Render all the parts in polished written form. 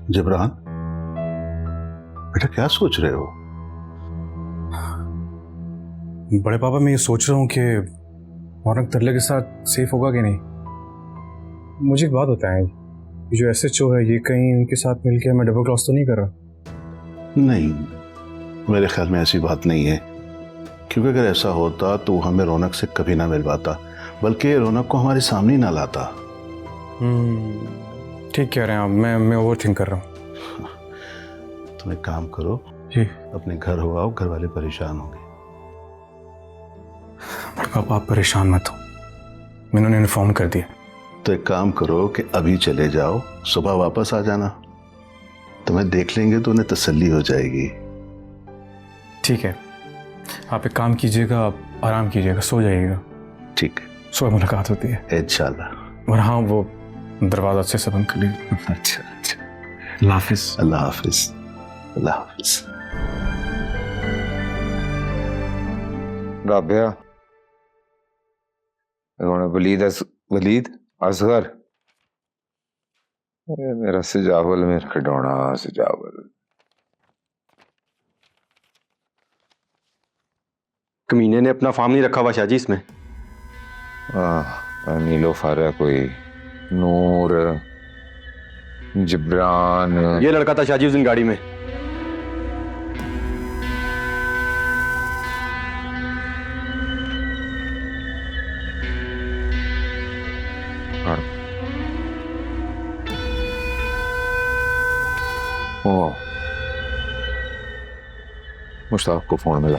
जिब्रान, बेटा क्या सोच रहे हो? बड़े पापा, मैं ये सोच रहा हूँ कि रौनक तरले के साथ सेफ होगा कि नहीं। मुझे एक बात बताएं, ये जो SHO है ये कहीं उनके साथ मिलकर मैं डबल क्रॉस तो नहीं कर रहा? नहीं, मेरे ख्याल में ऐसी बात नहीं है, क्योंकि अगर ऐसा होता तो वो हमें रौनक से कभी ना मिल पाता, बल्कि रौनक को हमारे सामने ही ना लाता। ठीक कह रहे हैं आप, मैं ओवर थिंक कर रहा हूँ। तुम एक काम करो जी। अपने घर हो आओ, घर वाले परेशान होंगे। बड़े पापा आप परेशान मत हो, मैंने उन्हें इन्फॉर्म कर दिया। तो एक काम करो कि अभी चले जाओ, सुबह वापस आ जाना, तुम्हें देख लेंगे तो उन्हें तसल्ली हो जाएगी। ठीक है, आप एक काम कीजिएगा, आप आराम कीजिएगा, सो जाइएगा। ठीक है, सुबह मुलाकात होती है इंशाल्लाह। और हाँ, वो दरवाजा अच्छे से बंद कर लीजिए। अच्छा अच्छा, अल्लाह हाफिज। अल्लाह हाफिज, अल्लाह हाफिज। राबिया, वलीद असगर, अरे मेरा सिजावल, मेरा खिडौना सिजावल। कमीने ने अपना फार्म नहीं रखा हुआ शाहजी इसमें। नीलोफर है कोई, नूर, जिब्रान। ये लड़का था शाहजी उस दिन गाड़ी में। ओ, मुश्ताक को फोन मिला।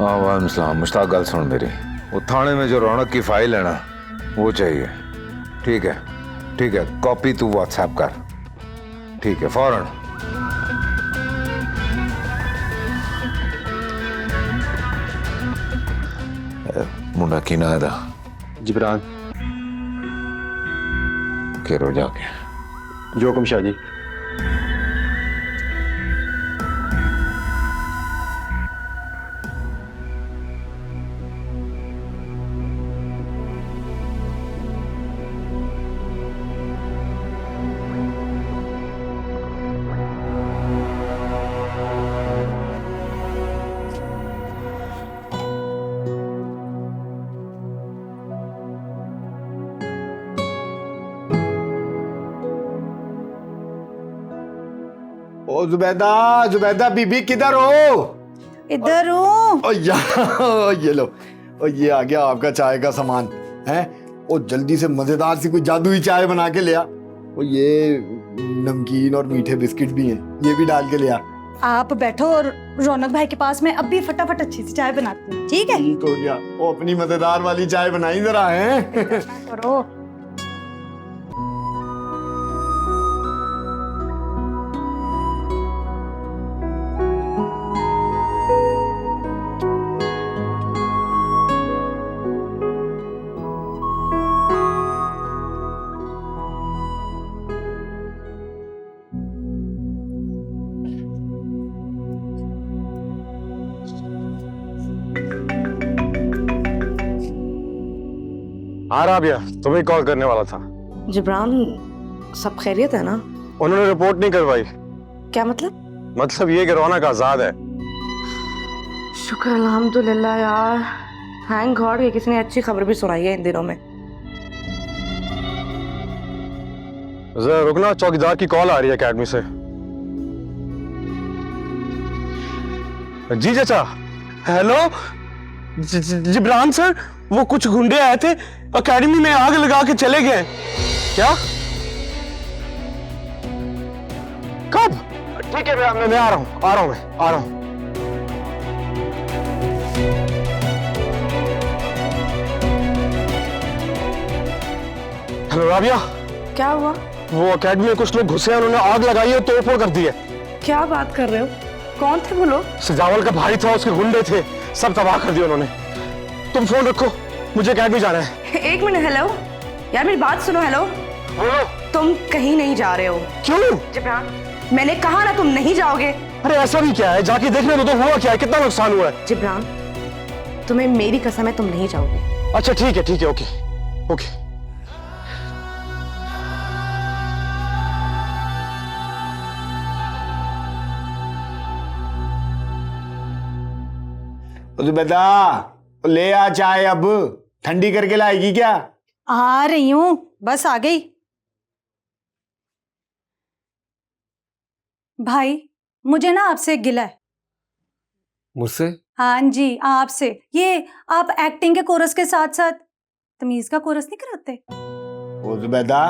वालेकुम सलाम। मुश्ताक, गल सुन मेरी, वो थाने में जो रौनक की फाइल है ना, वो चाहिए। ठीक है, ठीक है, कॉपी तू व्हाट्सएप कर। ठीक है, फौरन। मुंडा की ना था जिब्रान। केरो जाके जो हुक्म शाहजी। ओ जुबैदा, जुबैदा बीबी किधर हो? इधर हूँ। ओ ये लो, ओ ये आ गया आपका चाय का सामान है। ओ जल्दी से मजेदार सी कोई जादुई चाय बना के ले आ। ओ ये नमकीन और मीठे बिस्किट भी हैं, ये भी डाल के ले आ। आप बैठो और रौनक भाई के पास में अभी फटाफट अच्छी सी चाय बनाती हूँ, ठीक है? ठीक हो गया। ओ अपनी मजेदार वाली चाय बनाई जरा है। करो। हाँ राबिया, तुम्हें कॉल करने वाला था। जिब्रान, सब खैरियत है ना? उन्होंने रिपोर्ट नहीं करवाई। क्या मतलब? मतलब ये कि रौनक आजाद है। शुक्र अल्हम्दुलिल्लाह यार, थैंक गॉड कि किसी ने अच्छी खबर भी सुनाई है इन दिनों में। जरा रुकना, चौकीदार की कॉल आ रही है एकेडमी से। जी चाचा। हेलो जिब्रान सर, वो कुछ गुंडे आए थे, एकेडमी में आग लगा के चले गए। क्या? कब? ठीक है मैं आ रहा हूँ, आ रहा हूँ। हेलो राबिया। क्या हुआ? वो एकेडमी में कुछ लोग घुसे हैं, उन्होंने आग लगाई है, तोड़फोड़ कर दी है। क्या बात कर रहे हो? कौन थे वो लोग? सजावल का भाई था, उसके गुंडे थे, सब तबाह कर दिया उन्होंने। तुम फोन रखो, मुझे एकेडमी जाना है। एक मिनट। हेलो यार, मेरी बात सुनो। हेलो, बोलो। तुम कहीं नहीं जा रहे हो। क्यों? जिब्रान, मैंने कहा ना तुम नहीं जाओगे। अरे ऐसा भी क्या है, जाके देखने दो तो हुआ क्या है, कितना नुकसान हुआ है। जिब्रान, तुम्हें मेरी कसम है, तुम नहीं जाओगे। अच्छा ठीक है, ओके ओके। जुबैदा, ले आ चाय, अब ठंडी करके लाएगी क्या? आ रही हूँ, बस आ गई। भाई, मुझे ना आपसे एक गिला है। मुझसे? हाँ जी, आपसे। ये आप एक्टिंग के कोरस के साथ साथ तमीज का कोरस नहीं कराते? ओ जुबैदा,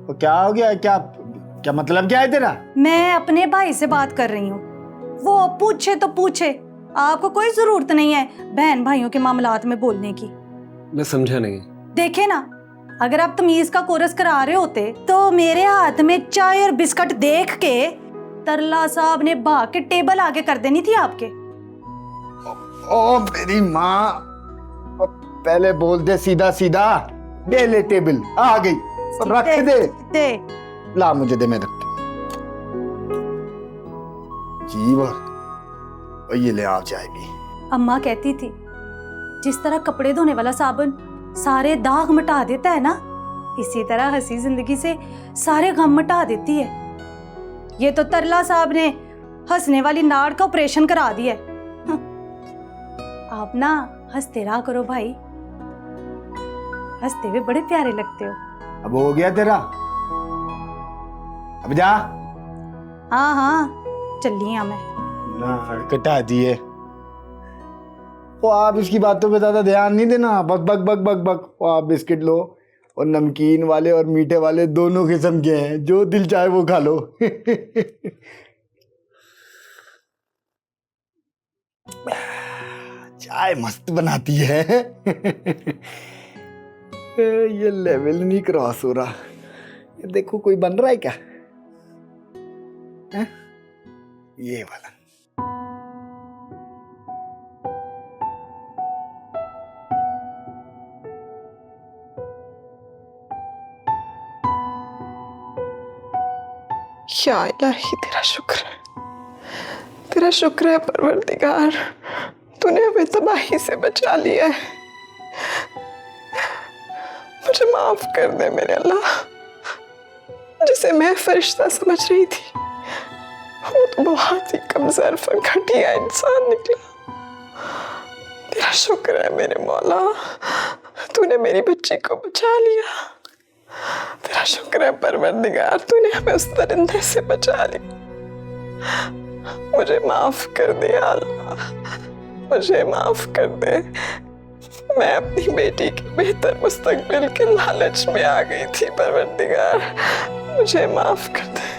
तो क्या हो गया? क्या मतलब क्या है तेरा? मैं अपने भाई से बात कर रही हूँ, वो पूछे तो पूछे, आपको कोई जरूरत नहीं है बहन भाइयों के मामलात में बोलने की। मैं समझा नहीं। देखे ना, अगर आप तमीज का कोरस करा रहे होते तो मेरे हाथ में चाय और बिस्कुट देख के तरला साहब ने भाग के टेबल आगे कर देनी थी आपके। ओ मेरी माँ, पहले बोल दे सीधा सीधा। दे ले टेबल, आ गई, रख दे। ला मुझे दे, मैं रख जी। और ये ले आप चाय भी। अम्मा कहती थी जिस तरह कपड़े धोने वाला साबुन सारे दाग मिटा देता है ना, इसी तरह हंसी जिंदगी से सारे गम मिटा देती है। ये तो तरला साहब ने हंसने वाली नाड़ का ऑपरेशन करा दिया है। आप ना हंसते रहा करो भाई, हंसते हुए बड़े प्यारे लगते हो। अब हो गया तेरा, अब जा। हाँ, चलिए मैं। कटा दिए। वो आप इसकी बातों पे ज्यादा ध्यान नहीं देना, बक बक बक बक बक। वो आप बिस्किट लो, और नमकीन वाले और मीठे वाले दोनों किस्म के हैं, जो दिल चाहे वो खा लो। चाय मस्त बनाती है। ये लेवल नहीं क्रॉस हो रहा। ये देखो, कोई बन रहा है क्या? है? ये वाला। या इलाही, तेरा शुक्र है परवरदिगार, तूने हमें तबाही से बचा लिया है। मुझे माफ कर दे मेरे अल्लाह, जिसे मैं फरिश्ता समझ रही थी वो तो बहुत ही कमजोर और घटिया इंसान निकला। तेरा शुक्र है मेरे मौला, तूने मेरी बच्ची को बचा लिया। तेरा शुक्र है परवरदिगार, तूने हमें उस दरिंदे से बचा लिया। मुझे माफ कर दे अल्लाह, मुझे माफ कर दे। मैं अपनी बेटी के बेहतर मुस्तकबिल के लालच में आ गई थी परवरदिगार, मुझे माफ कर दे।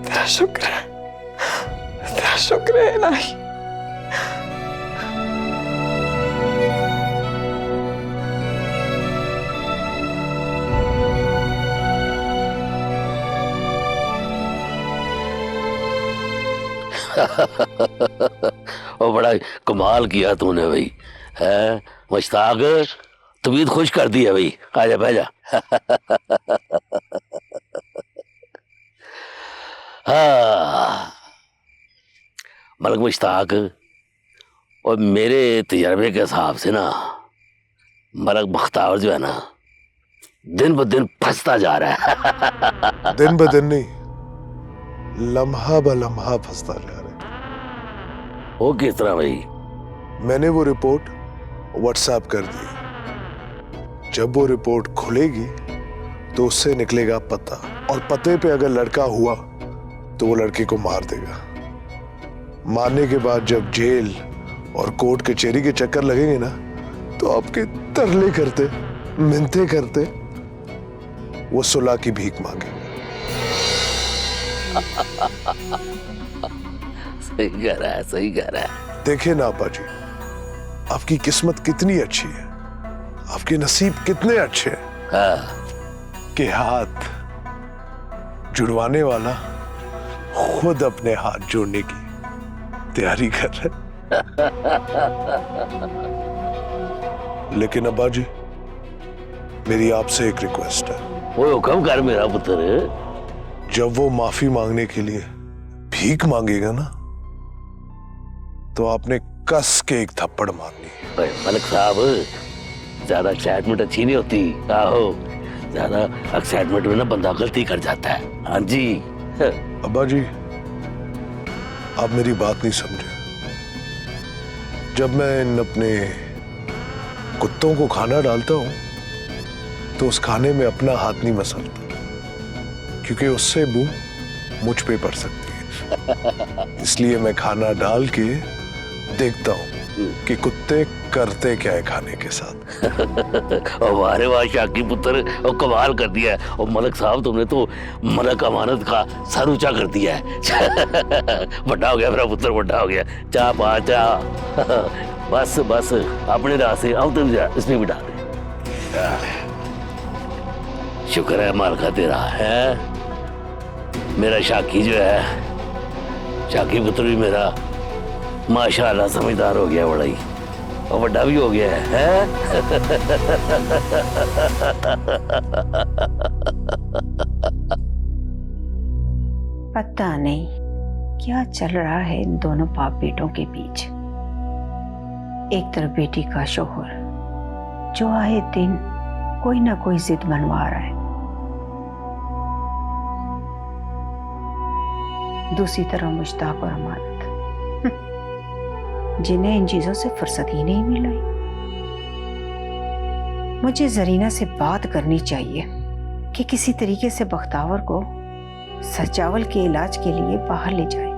तेरा शुक्र है इलाही। और बड़ा कमाल किया तूने भाई, है मुश्ताक, तबीयत खुश कर दी है भाई। आजा बैजा। हाँ मलक मुश्ताक, और मेरे तजर्बे के हिसाब से ना मलक बख्तावर जो है ना, दिन ब दिन फंसता जा रहा है। दिन ब दिन नहीं, लम्हा ब लम्हा फंसता जा रहा है। वो किस तरह भाई? मैंने वो रिपोर्ट व्हाट्सएप कर दी। जब वो रिपोर्ट खुलेगी तो उससे निकलेगा पता, और पते पे अगर लड़का हुआ तो वो लड़की को मार देगा। मारने के बाद जब जेल और कोर्ट कचहरी के चक्कर लगेंगे ना, तो आपके तरले करते, मिन्नतें करते वो सुलह की भीख मांगे। सही कह रहा है। देखिए ना आपा जी, आपकी किस्मत कितनी अच्छी है, आपके नसीब कितने अच्छे हैं। हाँ। कि हाथ जुड़वाने वाला खुद अपने हाथ जोड़ने की तैयारी कर रहे। लेकिन अब्बा जी, मेरी आपसे एक रिक्वेस्ट है। वो हुक्म कर मेरा पुत्र। जब वो माफी मांगने के लिए भीख मांगेगा ना तो आपने कस के एक थप्पड़ मारनी है। ओए मलिक साहब, ज्यादा एक्साइटमेंट अच्छी नहीं होती। आहो, ज्यादा एक्साइटमेंट में ना बंदा गलती कर जाता है। हाँ जी। अब्बा जी, आप मेरी बात नहीं समझे। जब मैं इन अपने कुत्तों को खाना डालता हूं तो उस खाने में अपना हाथ नहीं मसलता, क्योंकि उससे बू मुझ पे पड़ सकती है। इसलिए मैं खाना डाल के देखता हूं कि कुत्ते करते क्या है खाने के साथ। और वारे वाह शाकी पुत्र, और कमाल कर दिया है। और मलिक साहब, तुमने तो मलक अमानत का सर ऊंचा कर दिया है। बड़ा हो गया मेरा पुत्र, बड़ा हो गया। चाह पा चाह। बस बस अपने राह से आओ, तुम जा इसमें भी डाल दे। शुक्र है मालका तेरा है। मेरा शाकी जो है, शाकी पुत्र भी मेरा माशाल्लाह समझदार हो गया, बड़ा ही, और बड़ा भी हो गया है। पता नहीं क्या चल रहा है इन दोनों बाप बेटों के बीच। एक तरफ बेटी का शोहर जो आए दिन कोई ना कोई जिद मनवा रहा है, दूसरी तरफ मुश्ताक और अमानत, जिन्हें इन चीजों से फुर्सत ही नहीं मिल रही। मुझे जरीना से बात करनी चाहिए कि किसी तरीके से बख्तावर को सचावल के इलाज के लिए बाहर ले जाए।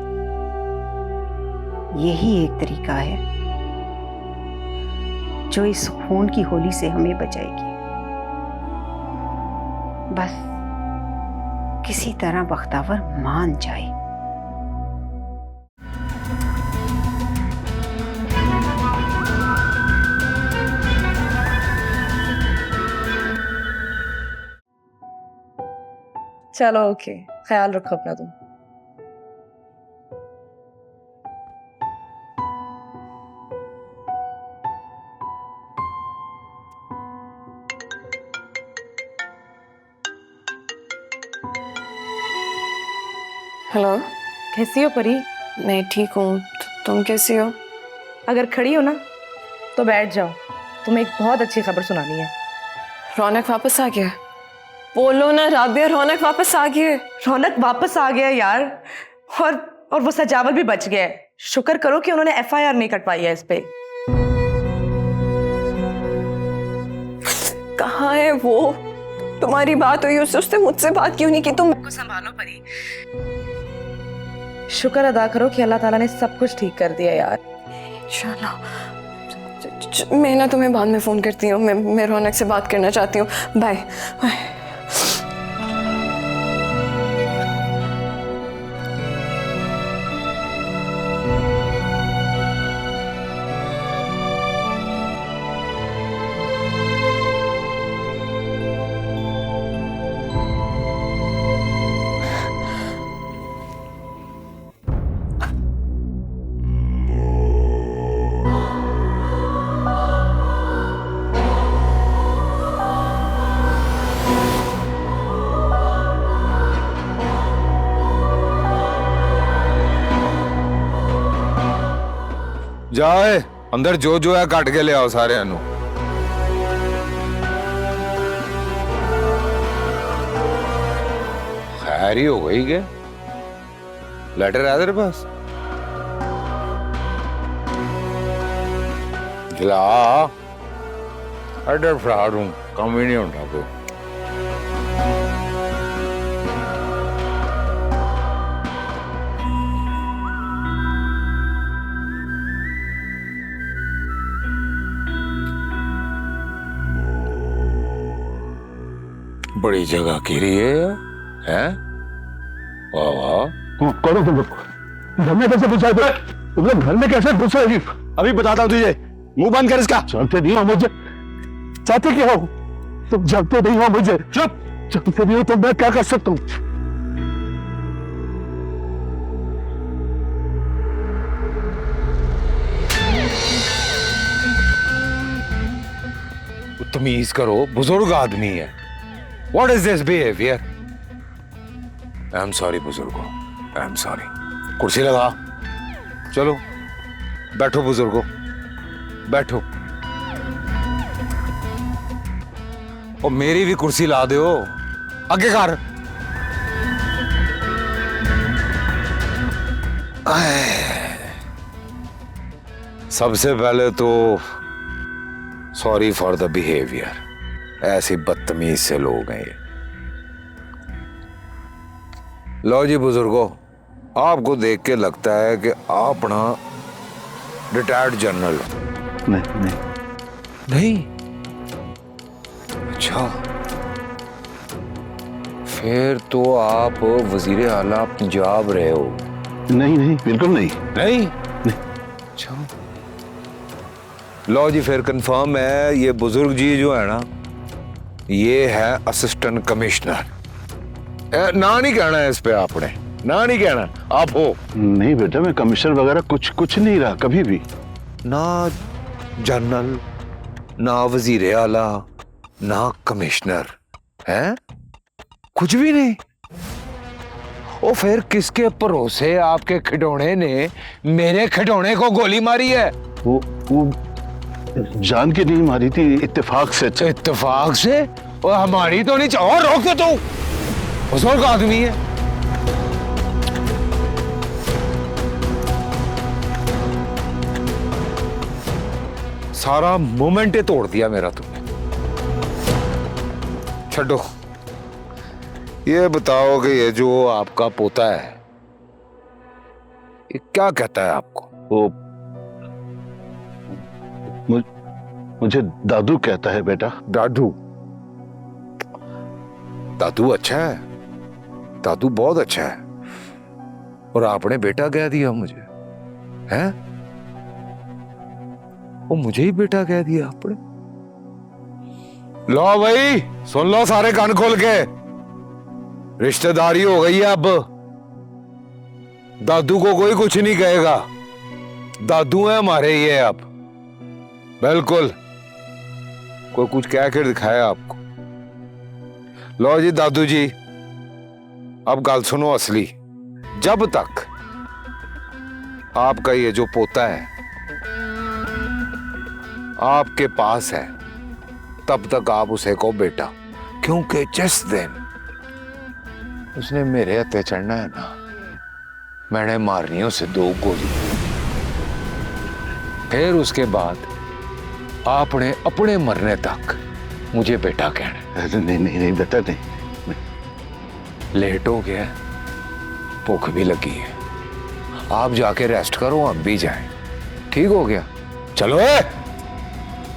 यही एक तरीका है जो इस खून की होली से हमें बचाएगी। बस किसी तरह बख्तावर मान जाए। चलो ओके, ख्याल रखो अपना तुम। हेलो, कैसी हो परी? मैं ठीक हूँ, तुम कैसी हो? अगर खड़ी हो ना तो बैठ जाओ, तुम्हें एक बहुत अच्छी खबर सुनानी है। रौनक वापस आ गया? बोलो ना राबिया, रौनक वापस आ गया। रौनक वापस आ गया यार, और वो सजावल भी बच गया है। शुक्र करो कि उन्होंने FIR नहीं कटवाई है इस पे। कहाँ है वो? तुम्हारी बात हुई उससे, उसने मुझसे बात क्यों नहीं की? तुम को संभालो परी। शुक्र अदा करो कि अल्लाह ताला ने सब कुछ ठीक कर दिया यार। इंशाल्लाह। मैं ना तुम्हें बाद में फोन करती हूँ, मैं रौनक से बात करना चाहती हूँ। Bye bye. जाए अंदर जो है कट के ले आओ सारे अनु। खैर ही हो गई क्या? लेटर है तेरे पास? दिला अडर फ्रॉड हूं, कम ही नहीं होता कोई। बड़ी जगह की रही है? वाह वाह। कौन तुम लोग? घर में कैसे घुसा है? तुम लोग घर में कैसे घुसे? अभी बताता हूँ तुझे, मुंह बंद कर इसका। जानते नहीं हो मुझे, चाहते क्या हो तुम? जानते नहीं हो मुझे। चुप। जानते नहीं हो तो मैं क्या कर सकता हूँ? तमीज करो, बुजुर्ग आदमी है। What is this behavior? I am sorry बुजुर्गों, I am sorry. कुर्सी लगा। चलो बैठो बुजुर्गो, बैठो। और मेरी भी कुर्सी ला दो, आगे कर। सबसे पहले तो सॉरी फॉर द बिहेवियर। ऐसे बदतमीज से लोग हैं ये। लो जी बुजुर्गो, आपको देख के लगता है कि आप ना रिटायर्ड जनरल हो। नहीं नहीं नहीं? अच्छा, फिर तो आप वजीर आला पंजाब रहे हो। नहीं नहीं बिल्कुल नहीं। नहीं? अच्छा, लो जी फिर कंफर्म है, ये बुजुर्ग जी जो है ना, ये है असिस्टेंट कमिश्नर। ना नहीं कहना है इस पे, आपने ना नहीं कहना, आप हो। नहीं बेटा, मैं कमिश्नर वगैरह कुछ नहीं रहा कभी भी। ना जनरल, ना वजीर आला, ना कमिश्नर, हैं? कुछ भी नहीं। ओ फिर किसके भरोसे आपके खिडौने ने मेरे खिडौने को गोली मारी है? वो जान के नहीं मारी थी, इत्तेफाक से। इत्तेफाक से? और हमारी तो नहीं चाहो। रोक के तू बुजुर्ग आदमी है। सारा मोमेंट ही तोड़ दिया मेरा तुमने। छो, ये बताओ कि ये जो आपका पोता है, ये क्या कहता है आपको? वो मुझे दादू कहता है बेटा। दादू? दादू अच्छा है, दादू बहुत अच्छा है। और आपने बेटा कह दिया मुझे, हैं? वो मुझे ही बेटा कह दिया आपने। लो भाई सुन लो सारे कान खोल के, रिश्तेदारी हो गई है अब। दादू को कोई कुछ नहीं कहेगा, दादू है हमारे ये अब। बिल्कुल, कोई कुछ कह कर दिखाया आपको। लो जी दादू जी, अब गल सुनो असली। जब तक आपका ये जो पोता है आपके पास है, तब तक आप उसे कहो बेटा, क्योंकि जिस दिन उसने मेरे हत्थे चढ़ना है ना, मैंने मारनी उसे 2 गोली। फिर उसके बाद आपने अपने मरने तक मुझे बेटा कहना। नहीं नहीं नहीं बेटा, नहीं। लेट हो गया, भूख भी लगी है, आप जाके रेस्ट करो, हम भी जाएं। ठीक हो गया? चलो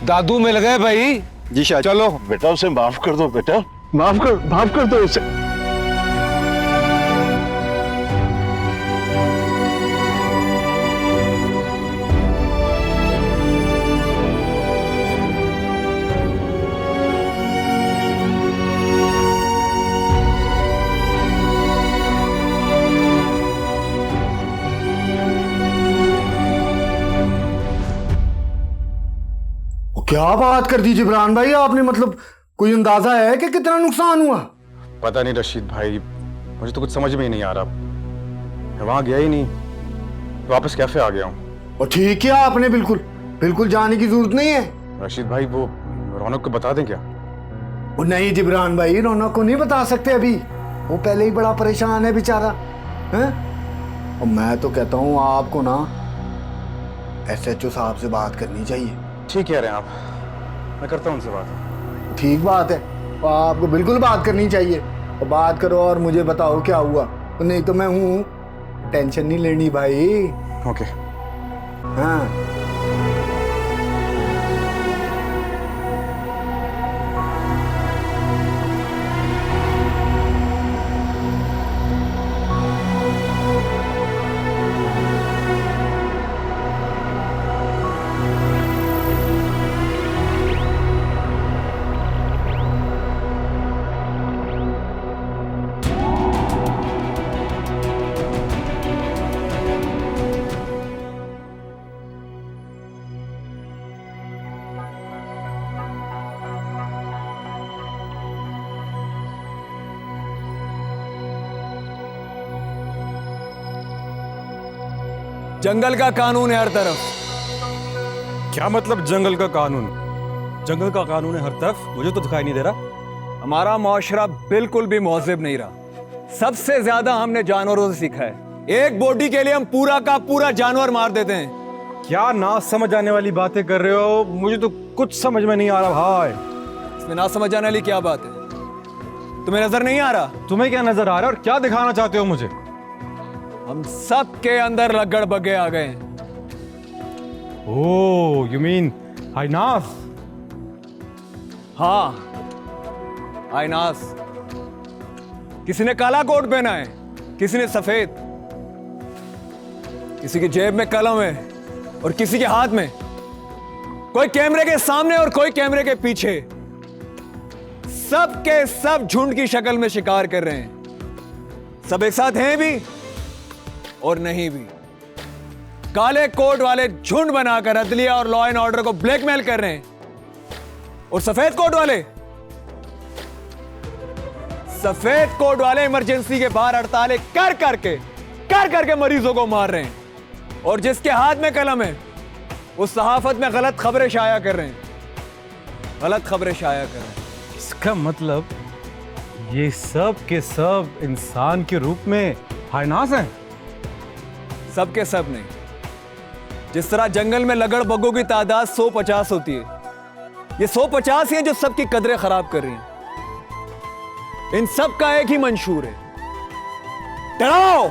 दादू मिल गए भाई जी शाह, चलो। बेटा उसे माफ कर दो बेटा, माफ कर दो उसे। क्या बात कर दी जिब्रान भाई आपने, मतलब कोई अंदाजा है कि कितना नुकसान हुआ? पता नहीं रशीद भाई, मुझे तो कुछ समझ में ही नहीं आ रहा। मैं वहां गया ही नहीं, वापस कैफे आ गया हूँ। और ठीक किया आपने, बिल्कुल जाने की जरूरत नहीं है। रशीद भाई वो रौनक को बता दें क्या? वो नहीं जिब्रान भाई, रौनक को नहीं बता सकते अभी, वो पहले ही बड़ा परेशान है बेचारा, हैं? और मैं तो कहता हूँ आपको ना SHO साहब से बात करनी चाहिए। ठीक कह रहे हैं आप, मैं करता हूँ उनसे बात। ठीक बात है, और आपको बिल्कुल बात करनी चाहिए। और बात करो और मुझे बताओ क्या हुआ, तो नहीं तो मैं हूँ, टेंशन नहीं लेनी भाई। ओके। हाँ जंगल का कानून है हर तरफ। क्या मतलब जंगल का कानून? जंगल का कानून है हर तरफ, मुझे तो दिखाई नहीं दे रहा। हमारा मुआशरा बिल्कुल भी महज़िब नहीं रहा। सबसे ज्यादा हमने जानवरों से सीखा है। एक बोटी के लिए हम पूरा का पूरा जानवर मार देते हैं। क्या ना समझ आने वाली बातें कर रहे हो? मुझे तो कुछ समझ में नहीं आ रहा भाई। इसमें ना समझ आने वाली क्या बात है? तुम्हें नजर नहीं आ रहा? तुम्हें क्या नजर आ रहा है और क्या दिखाना चाहते हो मुझे? हम सब के अंदर लगड़ बग्गे आ गए हैं। ओह, यू मीन हाइनास? हाँ, आईनास। किसी ने काला कोट पहना है, किसी ने सफेद, किसी की जेब में कलम है और किसी के हाथ में, कोई कैमरे के सामने और कोई कैमरे के पीछे। सब के सब झुंड की शक्ल में शिकार कर रहे हैं। सब एक साथ हैं भी और नहीं भी। काले कोट वाले झुंड बनाकर अदलिया और लॉ एंड ऑर्डर को ब्लैकमेल कर रहे हैं और सफेद कोट वाले इमरजेंसी के बाहर हड़तालें कर करके मरीजों को मार रहे हैं। और जिसके हाथ में कलम है वो सहाफत में गलत खबरें शाया कर रहे हैं। इसका मतलब ये सब के सब इंसान के रूप में हाइनास हैं? सब के सब नहीं। जिस तरह जंगल में लगड़ बग्गों की तादाद 150 होती है, ये 150 ही हैं जो सबकी कदरें खराब कर रही हैं। इन सब का एक ही मंशूर है, डराओ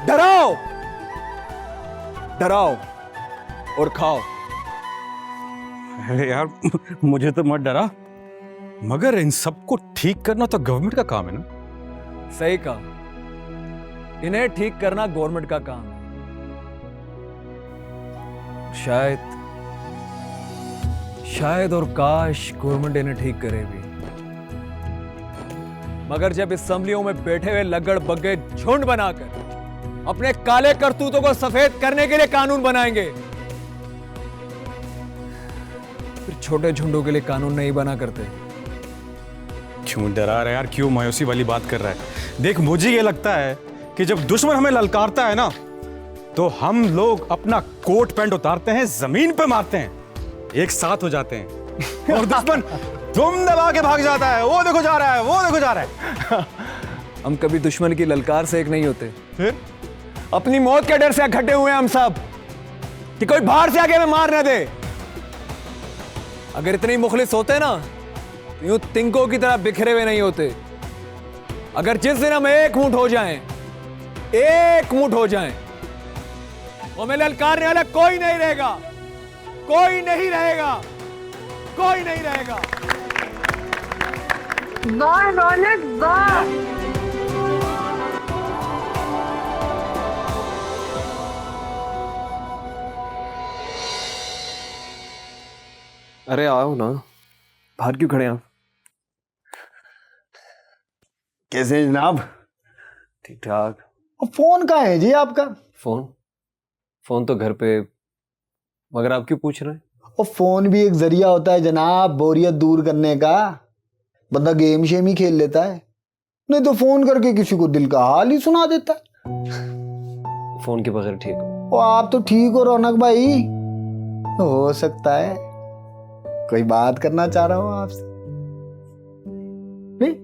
डराओ डराओ और खाओ। अरे यार, मुझे तो मत डरा, मगर इन सबको ठीक करना तो गवर्नमेंट का काम है ना? सही कहा, इन्हें ठीक करना गवर्नमेंट का काम है। शायद और काश गवर्नमेंट इन्हें ठीक करे भी। मगर जब असेंबलियों में बैठे हुए लगड़ बग्गे झुंड बनाकर अपने काले करतूतों को सफेद करने के लिए कानून बनाएंगे, फिर छोटे झुंडों के लिए कानून नहीं बना करते। क्यों डरा रहा है यार? क्यों मायूसी वाली बात कर रहा है? देख, मुझे ये लगता है कि जब दुश्मन हमें ललकारता है ना, तो हम लोग अपना कोट पैंट उतारते हैं, जमीन पे मारते हैं, एक साथ हो जाते हैं और दुश्मन धूम दबा के भाग जाता है। वो देखो जा रहा है, वो देखो जा रहा है। हम कभी दुश्मन की ललकार से एक नहीं होते। फिर अपनी मौत के डर से इकट्ठे हुए हैं हम सब कि कोई बाहर से आके हमें मार न दे। अगर इतने मुखलिस होते ना तो यूं तिनकों की तरह बिखरे हुए नहीं होते। अगर जिस दिन हम एक मुठ हो जाएं, तो हमें ललकारने वाला कोई नहीं रहेगा। वाह रौनक वाह। अरे आओ ना, बाहर क्यों खड़े हैं आप? कैसे हैं जनाब? ठीक ठाक। और फोन कहाँ है जी आपका? फोन तो घर पे, मगर आप क्यों पूछ रहे हैं? और फोन भी एक जरिया होता है जनाब, बोरियत दूर करने का। बंदा गेम शेम ही खेल लेता है, नहीं तो फोन करके किसी को दिल का हाल ही सुना देता है। फोन के बगैर ठीक हो? और आप तो ठीक हो रौनक भाई। हो सकता है कोई बात करना चाह रहा हो आपसे। नहीं?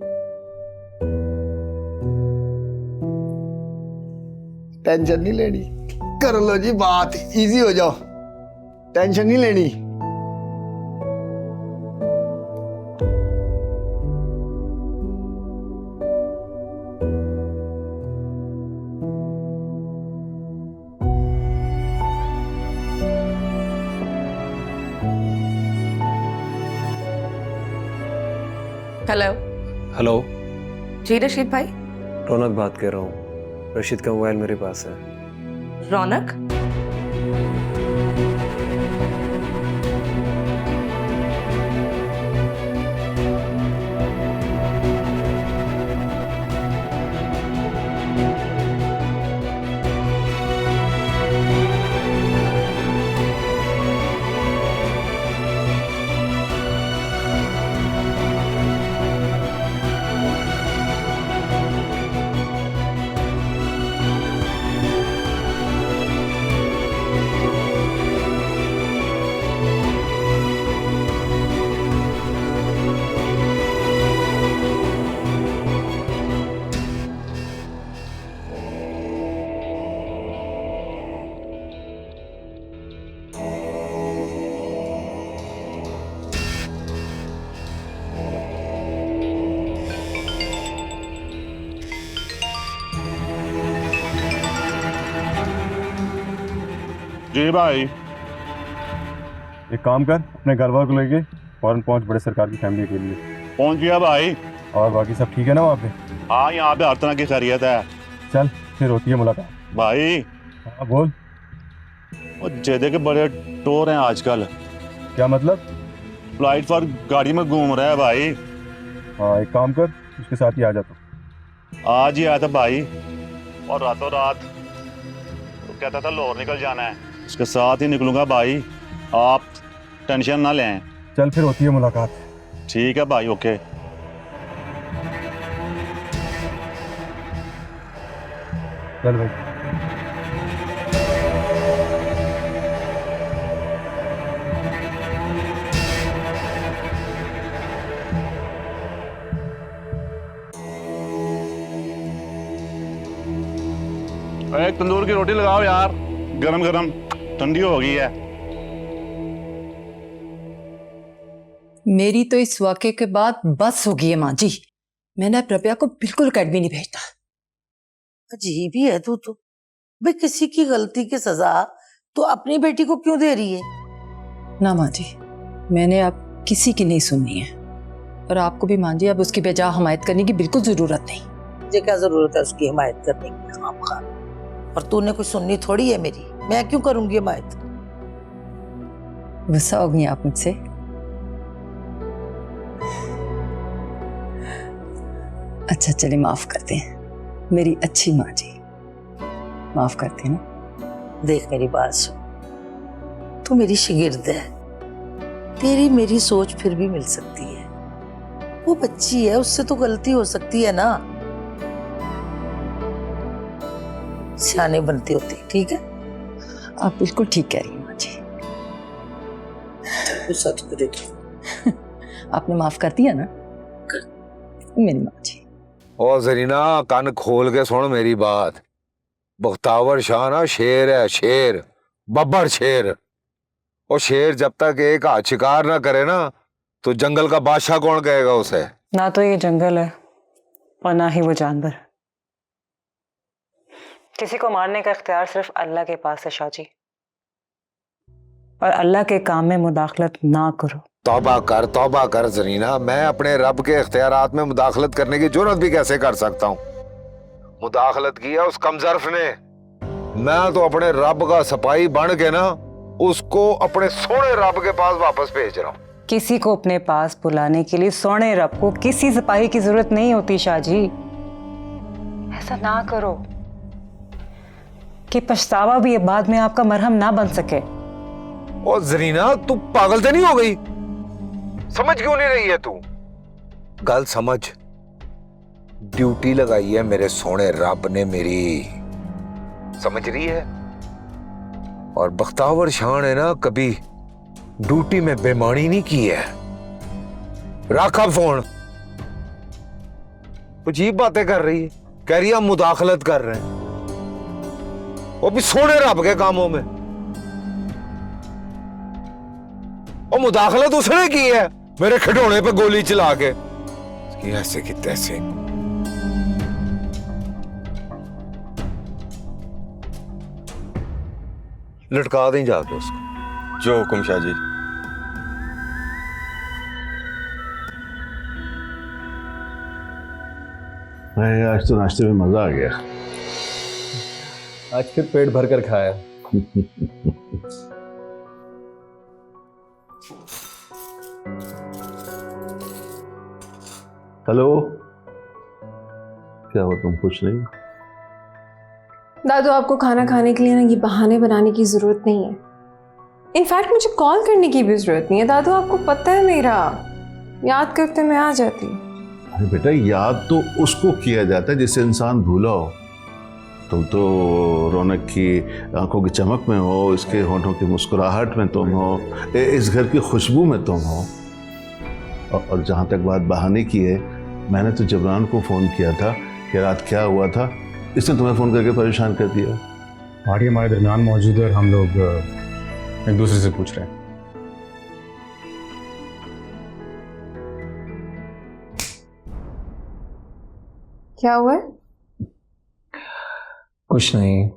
टेंशन नहीं लेनी, कर लो जी बात, इजी हो जाओ, टेंशन नहीं लेनी। हेलो जी रशीद भाई। रौनक बात कर रहा हूँ। रशीद का मोबाइल मेरे पास है। रौनक? जी भाई। एक काम कर, अपने घर वालों को लेके फौरन पहुंच बड़े सरकार की फैमिली के लिए। पहुंच गया भाई। और बाकी सब ठीक है ना वहाँ पे? हाँ, यहाँ पे हर तरह की खैरियत है। चल फिर होती है मुलाकात। भाई हाँ बोल। और जेदे के बड़े टोर हैं आजकल। क्या मतलब? फ्लाइट पर गाड़ी में घूम रहा है भाई। हाँ एक काम कर, उसके साथ ही आ जाता। आज ही आया था भाई, और रातों रात तो कहता था लाहौर निकल जाना है। उसके साथ ही निकलूंगा भाई, आप टेंशन ना लें। चल फिर होती है मुलाकात। ठीक है भाई, ओके। चल भाई। एक तंदूर की रोटी लगाओ यार, गरम गरम, ठंडी हो गई है। मेरी तो इस वाक़े के बाद बस हो गई है माँ जी। मैंने प्रभा को बिल्कुल अकेडमी नहीं भेजना। अजीब ही है तू तो। भाई किसी की गलती की सजा तो अपनी बेटी को क्यों दे रही है? ना माँ जी, मैंने अब किसी की नहीं सुननी है। और आपको भी माँ जी अब उसकी बेजा हमायत करने की बिल्कुल जरूरत नहीं। मुझे क्या जरूरत है उसकी हिमायत करने की? खामखा। और तूने कुछ सुननी थोड़ी है मेरी, मैं क्यों करूंगी हिमायत? गुस्सा हो गई आप मुझसे? अच्छा चले, माफ करते हैं मेरी अच्छी माँ जी, माफ करते हैं ना। देख मेरी बात सुन, तू मेरी शागिर्द है, तेरी मेरी सोच फिर भी मिल सकती है। वो बच्ची है, उससे तो गलती हो सकती है ना, सियाने बनती होती। ठीक है, आप बिल्कुल ठीक कह रही हैं माँ जी। गुस्सा तो करे आपने माफ कर दिया ना मेरी माँ जी। ओ जरीना, कान खोल के सुन मेरी बात। बख्तावर शाह ना शेर है, शेर, बब्बर शेर। और शेर जब तक एक हाथ शिकार ना करे ना, तो जंगल का बादशाह कौन कहेगा उसे? ना तो ये जंगल है और ना ही वो जानवर। किसी को मारने का इख्तियार सिर्फ अल्लाह के पास है शाह जी, और अल्लाह के काम में मुदाखलत ना करो। तौबा कर जरीना, मैं अपने रब के इख्तियारात में मुदाखलत करने की जुर्रत भी कैसे कर सकता हूँ? मुदाखलत किया उस कमजर्फ ने। मैं तो अपने रब का सिपाही बन के ना उसको अपने सोने रब के पास वापस भेज रहा हूँ। किसी को अपने पास बुलाने के लिए सोने रब को किसी सिपाही की जरूरत नहीं होती शाह जी। ऐसा ना करो कि पछतावा भी ये बाद में आपका मरहम ना बन सके। ओ जरीना, तू पागल तो नहीं हो गई? समझ क्यों नहीं रही है तू? गल समझ, ड्यूटी लगाई है मेरे सोने रब ने मेरी, समझ रही है? और बख्तावर शाह ने ना कभी ड्यूटी में बेईमानी नहीं की है। रख अब फोन। अजीब बातें कर रही है, कह रही है हम मुदाखलत कर रहे हैं, वो भी सोने रब के कामों में। और मुदाखलत उसने की है मेरे खिडौने पे गोली चला के, ऐसे की तैसे। लटका दें जाके उसको। जो हुक्म शाह जी। आज तो नाश्ते में मजा आ गया। आज फिर पेट भर कर खाया। हेलो, क्या हुआ, तुम कुछ नहीं? दादू, आपको खाना खाने के लिए ना ये बहाने बनाने की जरूरत नहीं है। इनफैक्ट मुझे कॉल करने की भी जरूरत नहीं है। दादू, आपको पता है मेरा याद करते मैं आ जाती हूँ। अरे बेटा, याद तो उसको किया जाता है जिससे इंसान भूला हो। तुम तो रौनक की आंखों की चमक में हो, इसके होठों की मुस्कुराहट में तुम हो, इस घर की खुशबू में तुम हो। और जहाँ तक बात बहाने की है, मैंने तो जबरान को फ़ोन किया था कि रात क्या हुआ था, इसने तुम्हें फ़ोन करके परेशान कर दिया। पार्टी हमारे दरमियान मौजूद है और हम लोग एक दूसरे से पूछ रहे हैं। क्या हुआ है? कुछ नहीं।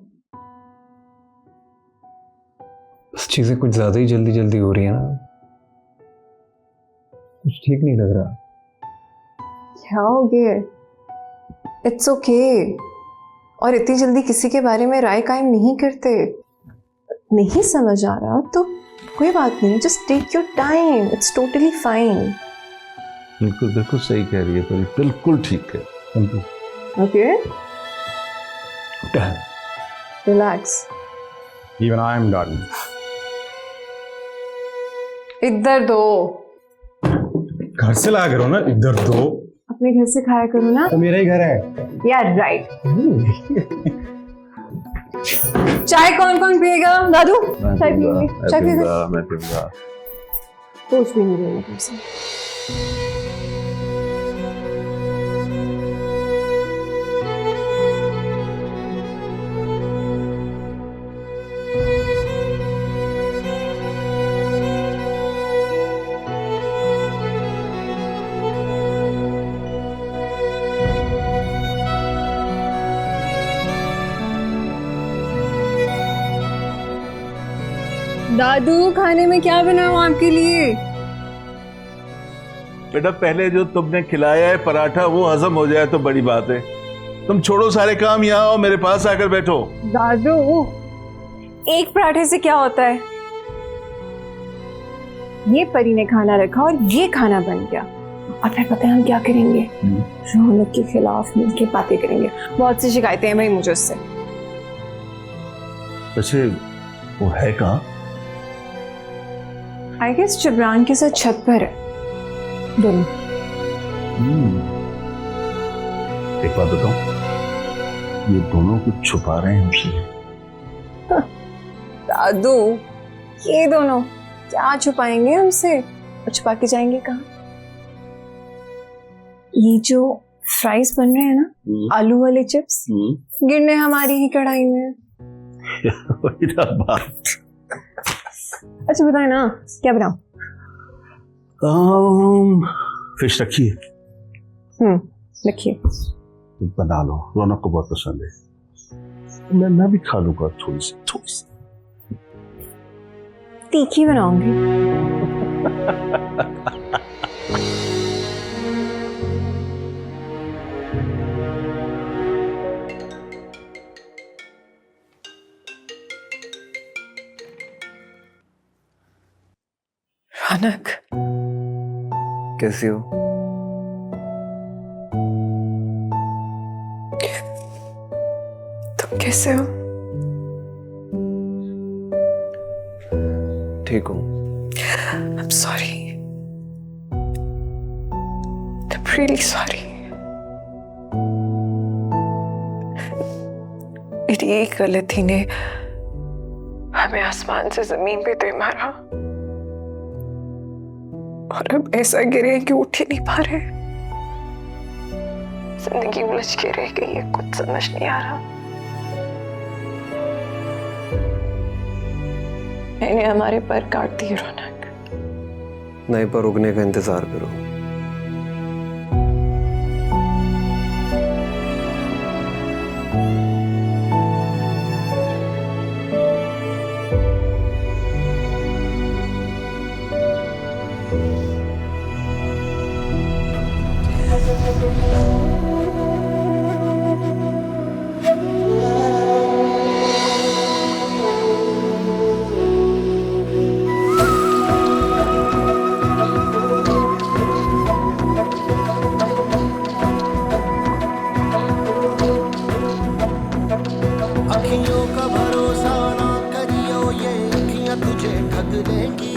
बस चीजें कुछ ज्यादा ही जल्दी जल्दी हो रही है ना, कुछ ठीक नहीं लग रहा। क्या हो गया? It's okay. और इतनी जल्दी किसी के बारे में राय कायम नहीं करते। नहीं समझ आ रहा तो कोई बात नहीं, just take your time, it's totally fine. बिल्कुल बिल्कुल सही कह रही है परी, बिल्कुल ठीक है। Okay, relax. Even I am done. इधर दो। घर से लाया करो ना, इधर दो। अपने घर से खाया करो ना। तो मेरा ही घर है। यार राइट। चाय कौन कौन पिएगा? दादू चाय पिएंगे? चाय पिएगा? मैं पीऊंगा। कुछ भी नहीं लेना तुमसे। दादू खाने में क्या बनाऊं आपके लिए? बेटा पहले जो तुमने खिलाया है पराठा वो हजम हो जाए तो बड़ी बात है। तुम छोड़ो सारे काम, यहाँ आओ मेरे पास आकर बैठो। दादू एक पराठे से क्या होता है? ये परी ने खाना रखा और ये खाना बन गया। और फिर पता है हम क्या करेंगे? रौनक के खिलाफ मिलकर बातें करेंगे। बहुत सी शिकायतें हैं भाई मुझे उससे। वैसे वो है कहाँ? आई गेस जबरान के साथ छत पर है दोनों। एक बात बताऊं, ये दोनों कुछ छुपा रहे हैं हमसे। दादू ये दोनों क्या छुपाएंगे हमसे? और छुपा के जाएंगे कहाँ? ये जो फ्राइज बन रहे हैं ना, आलू वाले चिप्स, गिरने हमारी ही कढ़ाई में। वही ना बात। अच्छा बताए ना क्या बनाऊं? फिश रखी है? रखिए। बना लो, रौनक को बहुत पसंद है। मैं भी खा लूंगा थोड़ी सी। तीखी बनाऊंगी। रौनक कैसी हो? तुम कैसे हो? ठीक हूँ। I'm sorry. I'm really sorry. मेरी एक गलती ने हमें आसमान से जमीन पे दे मारा और अब ऐसा गिरे कि उठ ही नहीं पा रहे। जिंदगी उलझ के रह गई है, कुछ समझ नहीं आ रहा। मैंने हमारे पर काट दिए रौनक। नए पर उगने का इंतजार करो। अखियों का भरोसा ना करियो, ये अखियां तुझे ठग देंगी।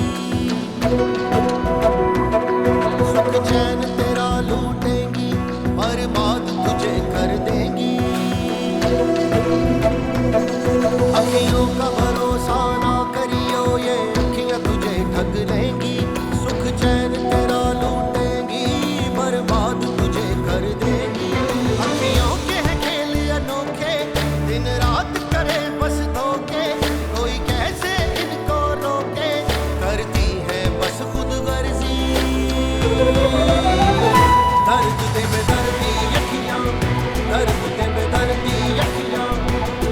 सुख चैन तेरा लूटेंगी, बर्बाद तुझे कर देंगी। अखियों का भरोसा ना करियो, ये अखियां तुझे ठग लेंगी। सुख चैन तेरा लूटेंगी, बर्बाद तुझे कर देंगी। अखियों के हैं खेल अनोखे, दिन रात करे बस धोखे। कोई कैसे इनको रोके, करती है बस खुद गर्जी। दर्द दे बेदर्दी अखियां, दर्द दे बेदर्दी अखियां,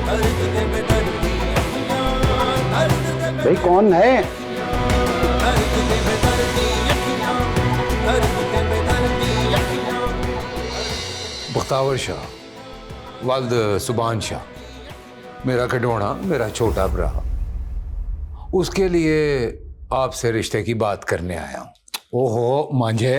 दर्द दे बेदर्दी अखियां। भाई कौन है? बख्तावर शाह, वाल्द सुबान शाह, मेरा खिडौना, मेरा छोटा भरा, उसके लिए आपसे रिश्ते की बात करने आया हूं। ओहो मांझे,